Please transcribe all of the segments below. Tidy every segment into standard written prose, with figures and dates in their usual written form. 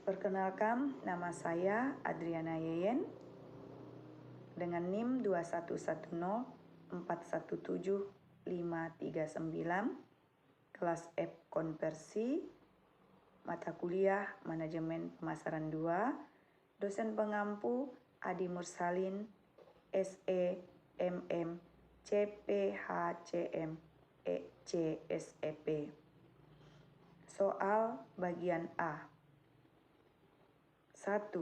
Perkenalkan, nama saya Adriana Yeyen dengan NIM 21104175539, kelas F konversi, mata kuliah Manajemen Pemasaran 2, dosen pengampu Adi Mursalin, SE, MM, CPHCM, CSEP. Soal bagian A. 1.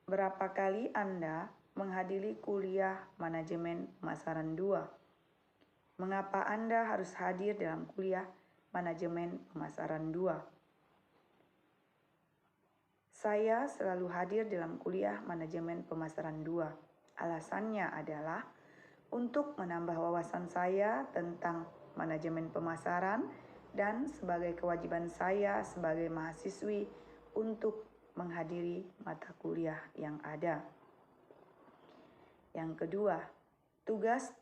Berapa kali Anda menghadiri kuliah Manajemen Pemasaran 2? Mengapa Anda harus hadir dalam kuliah Manajemen Pemasaran 2? Saya selalu hadir dalam kuliah Manajemen Pemasaran 2. Alasannya adalah untuk menambah wawasan saya tentang manajemen pemasaran dan sebagai kewajiban saya sebagai mahasiswi untuk menghadiri mata kuliah yang ada. Yang kedua, tugas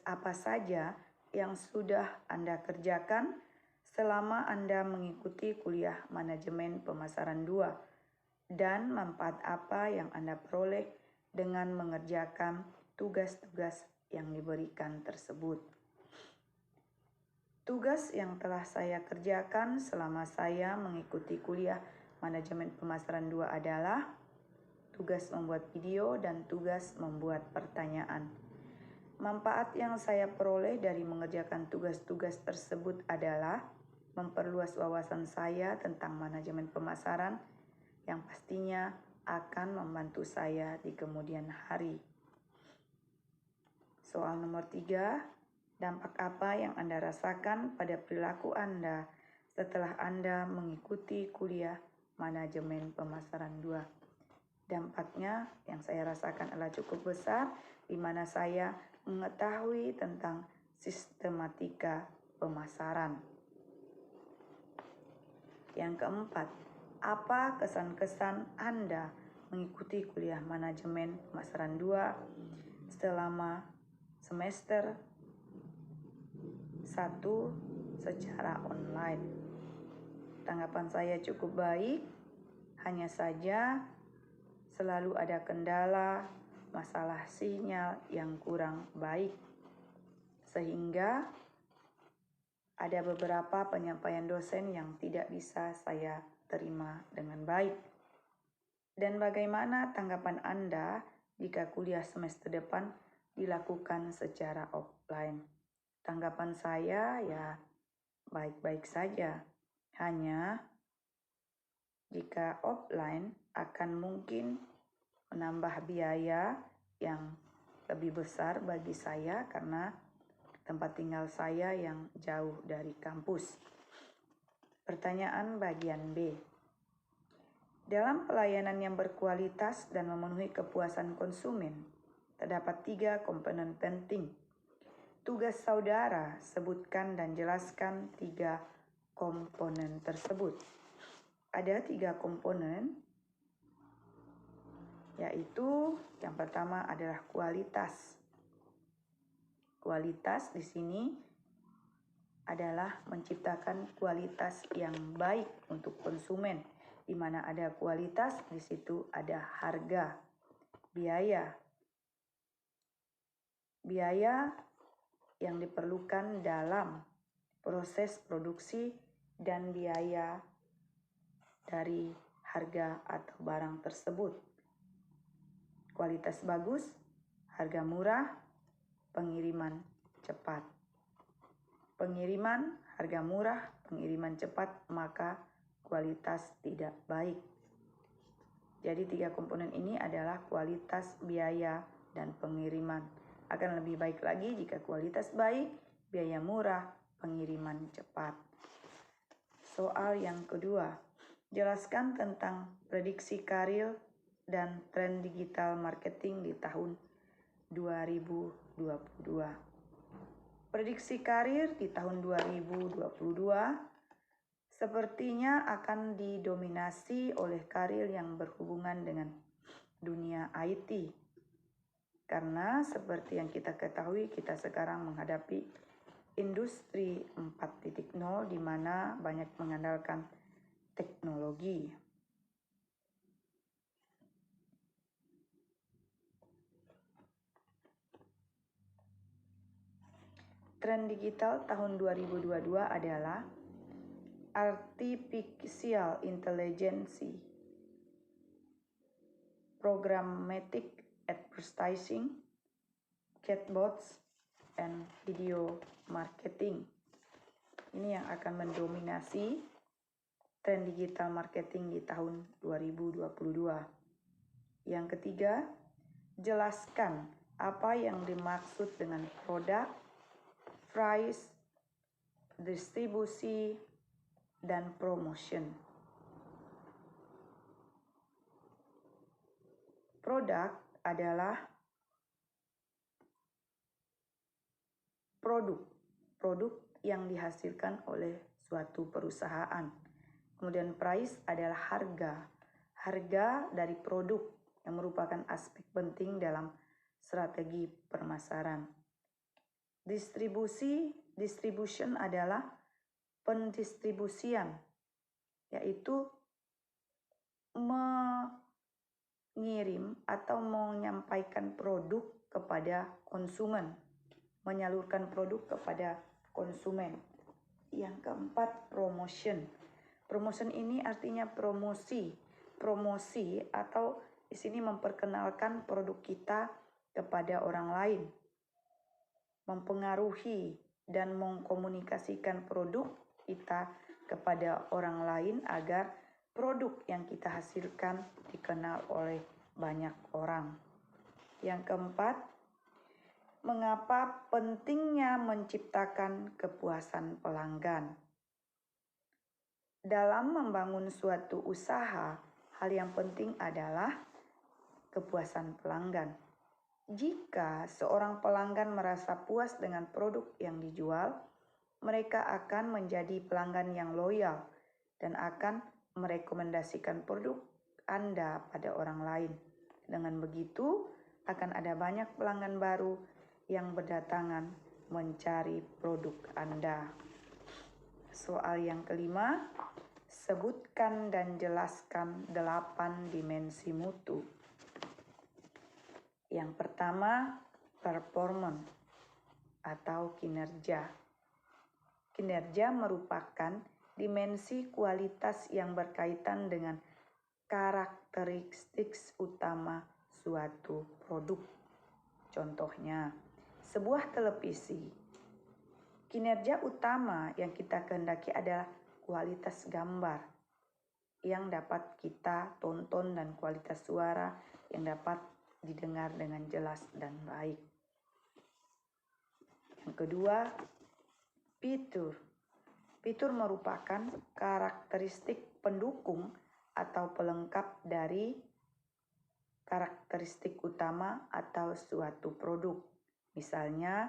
apa saja yang sudah Anda kerjakan selama Anda mengikuti kuliah Manajemen Pemasaran 2 dan manfaat apa yang Anda peroleh dengan mengerjakan tugas-tugas yang diberikan tersebut. Tugas yang telah saya kerjakan selama saya mengikuti kuliah Manajemen Pemasaran 2 adalah tugas membuat video dan tugas membuat pertanyaan. Manfaat yang saya peroleh dari mengerjakan tugas-tugas tersebut adalah memperluas wawasan saya tentang manajemen pemasaran yang pastinya akan membantu saya di kemudian hari. Soal nomor 3, dampak apa yang Anda rasakan pada perilaku Anda setelah Anda mengikuti kuliah Manajemen Pemasaran 2? Dampaknya yang saya rasakan adalah cukup besar, di mana saya mengetahui tentang sistematika pemasaran. Yang keempat, apa kesan-kesan Anda mengikuti kuliah Manajemen Pemasaran 2 selama semester 1 secara online? Tanggapan saya cukup baik, hanya saja selalu ada kendala, masalah sinyal yang kurang baik, sehingga ada beberapa penyampaian dosen yang tidak bisa saya terima dengan baik. Dan bagaimana tanggapan Anda jika kuliah semester depan dilakukan secara offline? Tanggapan saya ya baik-baik saja. Hanya jika offline akan mungkin menambah biaya yang lebih besar bagi saya karena tempat tinggal saya yang jauh dari kampus. Pertanyaan bagian B. Dalam pelayanan yang berkualitas dan memenuhi kepuasan konsumen, terdapat 3 komponen penting. Tugas saudara, sebutkan dan jelaskan 3 komponen tersebut. Ada 3 komponen, yaitu yang pertama adalah kualitas. Kualitas di sini adalah menciptakan kualitas yang baik untuk konsumen. Di mana ada kualitas, di situ ada harga, biaya. Biaya yang diperlukan dalam proses produksi dan biaya dari harga atau barang tersebut. Kualitas bagus, harga murah, pengiriman cepat. Pengiriman, harga murah, pengiriman cepat, maka kualitas tidak baik. Jadi 3 komponen ini adalah kualitas, biaya, dan pengiriman. Akan lebih baik lagi jika kualitas baik, biaya murah, pengiriman cepat. Soal yang kedua, jelaskan tentang prediksi karir dan tren digital marketing di tahun 2022. Prediksi karir di tahun 2022 sepertinya akan didominasi oleh karir yang berhubungan dengan dunia IT. Karena seperti yang kita ketahui, kita sekarang menghadapi industri 4.0 di mana banyak mengandalkan teknologi. Tren digital tahun 2022 adalah artificial intelligence, programmatic advertising, chatbots, and video marketing. Ini yang akan mendominasi tren digital marketing di tahun 2022. Yang ketiga, jelaskan apa yang dimaksud dengan produk, price, distribusi, dan promotion. Produk adalah produk yang dihasilkan oleh suatu perusahaan. Kemudian price adalah harga dari produk yang merupakan aspek penting dalam strategi pemasaran. Distribution adalah pendistribusian, yaitu mengirim atau menyampaikan produk kepada konsumen, menyalurkan produk kepada konsumen. Yang keempat, promotion. Promotion ini artinya promosi atau di sini memperkenalkan produk kita kepada orang lain, mempengaruhi dan mengkomunikasikan produk kita kepada orang lain agar produk yang kita hasilkan dikenal oleh banyak orang. Yang keempat, mengapa pentingnya menciptakan kepuasan pelanggan. Dalam membangun suatu usaha, hal yang penting adalah kepuasan pelanggan. Jika seorang pelanggan merasa puas dengan produk yang dijual, mereka akan menjadi pelanggan yang loyal dan akan merekomendasikan produk Anda pada orang lain. Dengan begitu, akan ada banyak pelanggan baru yang berdatangan mencari produk Anda. Soal yang kelima, sebutkan dan jelaskan 8 dimensi mutu. Yang pertama, performance atau kinerja. Kinerja merupakan dimensi kualitas yang berkaitan dengan karakteristik utama suatu produk. Contohnya, sebuah televisi. Kinerja utama yang kita kehendaki adalah kualitas gambar yang dapat kita tonton dan kualitas suara yang dapat didengar dengan jelas dan baik. Yang kedua, fitur. Fitur merupakan karakteristik pendukung atau pelengkap dari karakteristik utama atau suatu produk. Misalnya,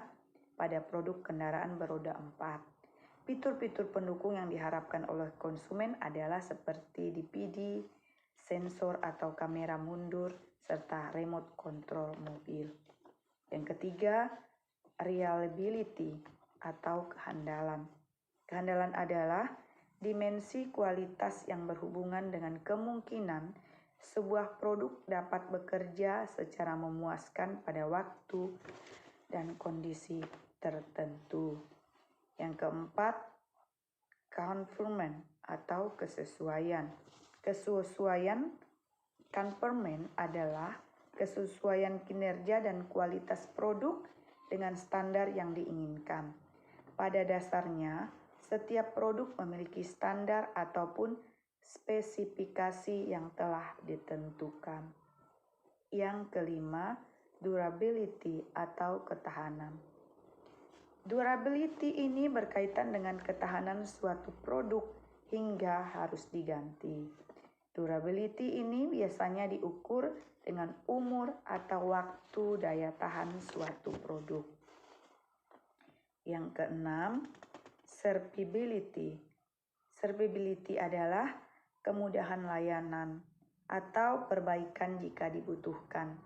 pada produk kendaraan beroda 4. Fitur-fitur pendukung yang diharapkan oleh konsumen adalah seperti DPD, sensor atau kamera mundur, serta remote control mobil. Yang ketiga, reliability atau kehandalan. Kehandalan adalah dimensi kualitas yang berhubungan dengan kemungkinan sebuah produk dapat bekerja secara memuaskan pada waktu dan kondisi tertentu. Yang keempat, conformance atau kesesuaian. Conformance adalah kesesuaian kinerja dan kualitas produk dengan standar yang diinginkan. Pada dasarnya, setiap produk memiliki standar ataupun spesifikasi yang telah ditentukan. Yang kelima, durability atau ketahanan. Durability ini berkaitan dengan ketahanan suatu produk hingga harus diganti. Durability ini biasanya diukur dengan umur atau waktu daya tahan suatu produk. Yang keenam, serviceability. Serviceability adalah kemudahan layanan atau perbaikan jika dibutuhkan.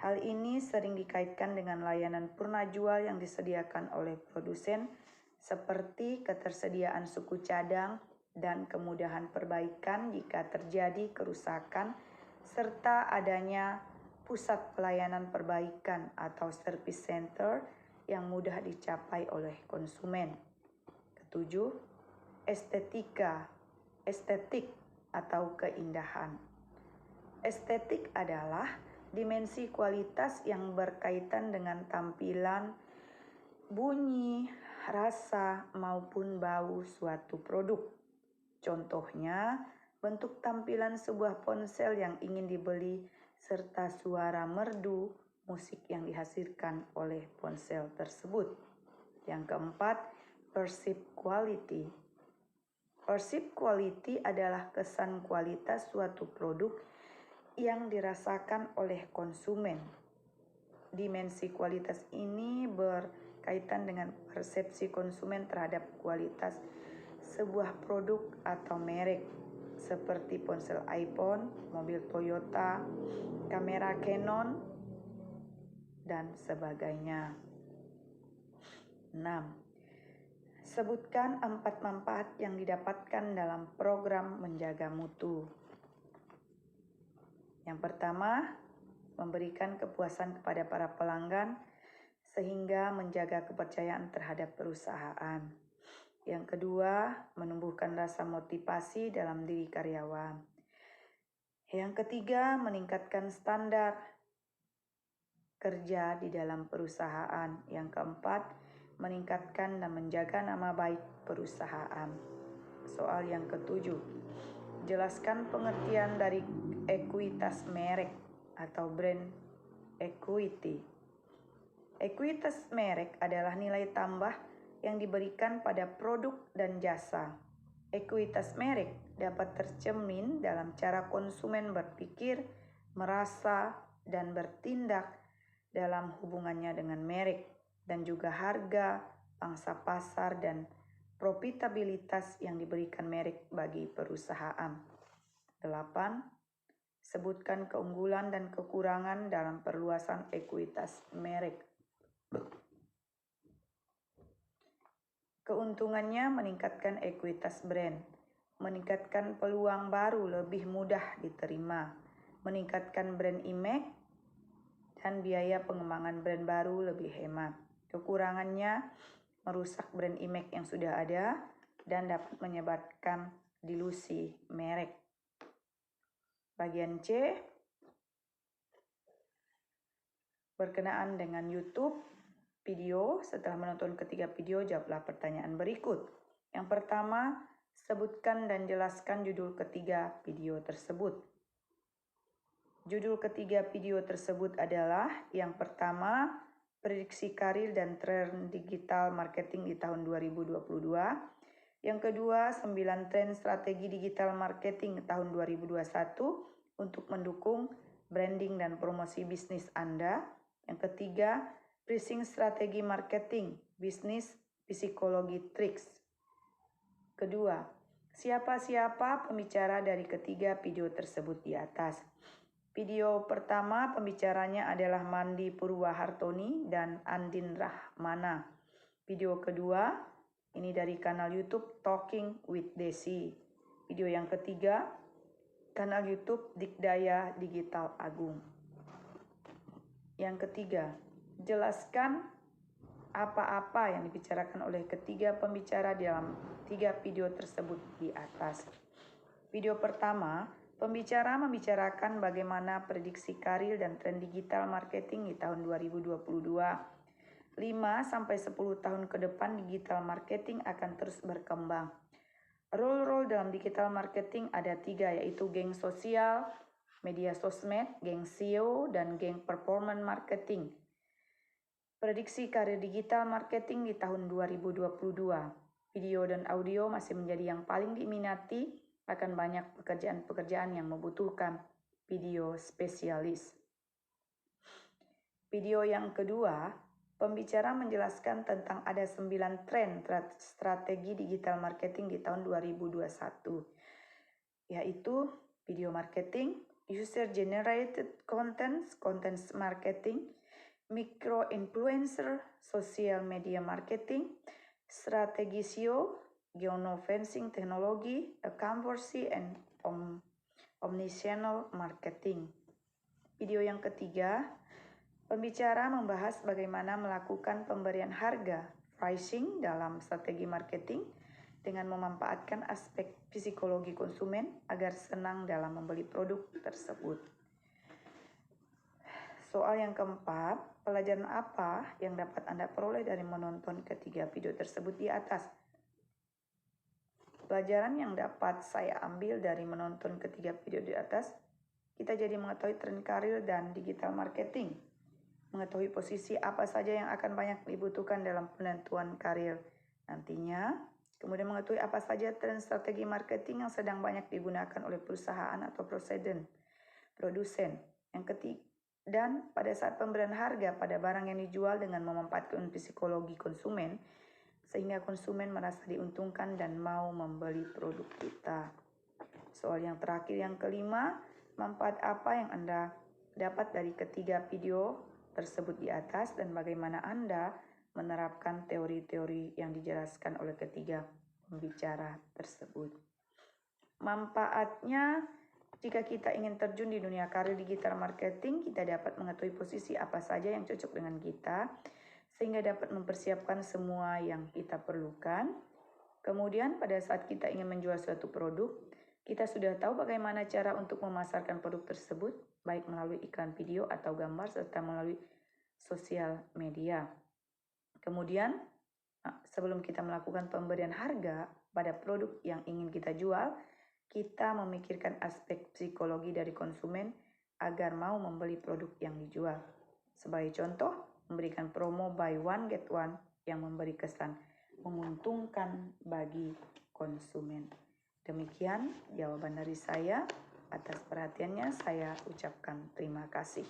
Hal ini sering dikaitkan dengan layanan purna jual yang disediakan oleh produsen seperti ketersediaan suku cadang dan kemudahan perbaikan jika terjadi kerusakan serta adanya pusat pelayanan perbaikan atau service center yang mudah dicapai oleh konsumen. Ketujuh, estetik atau keindahan. Estetik adalah dimensi kualitas yang berkaitan dengan tampilan, bunyi, rasa, maupun bau suatu produk. Contohnya, bentuk tampilan sebuah ponsel yang ingin dibeli serta suara merdu musik yang dihasilkan oleh ponsel tersebut. Yang keempat, perceived quality. Perceived quality adalah kesan kualitas suatu produk yang dirasakan oleh konsumen. Dimensi kualitas ini berkaitan dengan persepsi konsumen terhadap kualitas sebuah produk atau merek, seperti ponsel iPhone, mobil Toyota, kamera Canon, dan sebagainya. 6. Sebutkan 4 manfaat yang didapatkan dalam program menjaga mutu. Yang pertama, memberikan kepuasan kepada para pelanggan sehingga menjaga kepercayaan terhadap perusahaan. Yang kedua, menumbuhkan rasa motivasi dalam diri karyawan. Yang ketiga, meningkatkan standar kerja di dalam perusahaan. Yang keempat, meningkatkan dan menjaga nama baik perusahaan. Soal yang ketujuh, jelaskan pengertian dari ekuitas merek atau brand equity. Ekuitas merek adalah nilai tambah yang diberikan pada produk dan jasa. Ekuitas merek dapat tercermin dalam cara konsumen berpikir, merasa, dan bertindak dalam hubungannya dengan merek, dan juga harga, pangsa pasar, dan profitabilitas yang diberikan merek bagi perusahaan. 8. Sebutkan keunggulan dan kekurangan dalam perluasan ekuitas merek. Keuntungannya meningkatkan ekuitas brand, meningkatkan peluang baru lebih mudah diterima, meningkatkan brand image, dan biaya pengembangan brand baru lebih hemat. Kekurangannya merusak brand image yang sudah ada dan dapat menyebabkan dilusi merek. Bagian C, berkenaan dengan YouTube video. Setelah menonton ketiga video, jawablah pertanyaan berikut. Yang pertama, sebutkan dan jelaskan judul ketiga video tersebut. Judul ketiga video tersebut adalah yang pertama, prediksi karir dan tren digital marketing di tahun 2022. Yang kedua, 9 tren strategi digital marketing tahun 2021 untuk mendukung branding dan promosi bisnis Anda. Yang ketiga, pricing strategi marketing, bisnis psikologi tricks. Kedua, siapa-siapa pembicara dari ketiga video tersebut di atas. Video pertama pembicaranya adalah Mandi Purwahartoni dan Andin Rahmana. Video kedua ini dari kanal YouTube Talking with Desi. Video yang ketiga kanal YouTube Dikdaya Digital Agung. Yang ketiga, jelaskan apa-apa yang dibicarakan oleh ketiga pembicara dalam 3 video tersebut di atas. Video pertama, pembicara membicarakan bagaimana prediksi karir dan tren digital marketing di tahun 2022. 5-10 tahun ke depan digital marketing akan terus berkembang. Role-role dalam digital marketing ada 3, yaitu geng sosial, media sosmed, geng SEO, dan geng performance marketing. Prediksi karir digital marketing di tahun 2022. Video dan audio masih menjadi yang paling diminati, akan banyak pekerjaan-pekerjaan yang membutuhkan video spesialis. Video yang kedua, pembicara menjelaskan tentang ada 9 tren strategi digital marketing di tahun 2021, yaitu video marketing, user-generated content marketing, micro-influencer, social media marketing, strategi SEO, geofencing teknologi, conversion, and omnichannel marketing. Video yang ketiga, Pembicara membahas bagaimana melakukan pemberian harga pricing dalam strategi marketing dengan memanfaatkan aspek psikologi konsumen agar senang dalam membeli produk tersebut. Soal yang keempat, pelajaran apa yang dapat Anda peroleh dari menonton ketiga video tersebut di atas? Pelajaran yang dapat saya ambil dari menonton ketiga video di atas, kita jadi mengetahui tren karir dan digital marketing, mengetahui posisi apa saja yang akan banyak dibutuhkan dalam penentuan karir nantinya, kemudian mengetahui apa saja tren strategi marketing yang sedang banyak digunakan oleh perusahaan atau produsen. Yang ketiga, dan pada saat pemberian harga pada barang yang dijual dengan memanfaatkan psikologi konsumen, sehingga konsumen merasa diuntungkan dan mau membeli produk kita. Soal yang terakhir yang kelima, manfaat apa yang Anda dapat dari ketiga video tersebut di atas dan bagaimana Anda menerapkan teori-teori yang dijelaskan oleh ketiga pembicara tersebut. Manfaatnya, jika kita ingin terjun di dunia karir digital marketing, kita dapat mengetahui posisi apa saja yang cocok dengan kita, sehingga dapat mempersiapkan semua yang kita perlukan. Kemudian pada saat kita ingin menjual suatu produk, kita sudah tahu bagaimana cara untuk memasarkan produk tersebut, baik melalui iklan video atau gambar, serta melalui sosial media. Kemudian, sebelum kita melakukan pemberian harga pada produk yang ingin kita jual, kita memikirkan aspek psikologi dari konsumen agar mau membeli produk yang dijual. Sebagai contoh, memberikan promo buy one get one yang memberi kesan menguntungkan bagi konsumen. Demikian jawaban dari saya. Atas perhatiannya saya ucapkan terima kasih.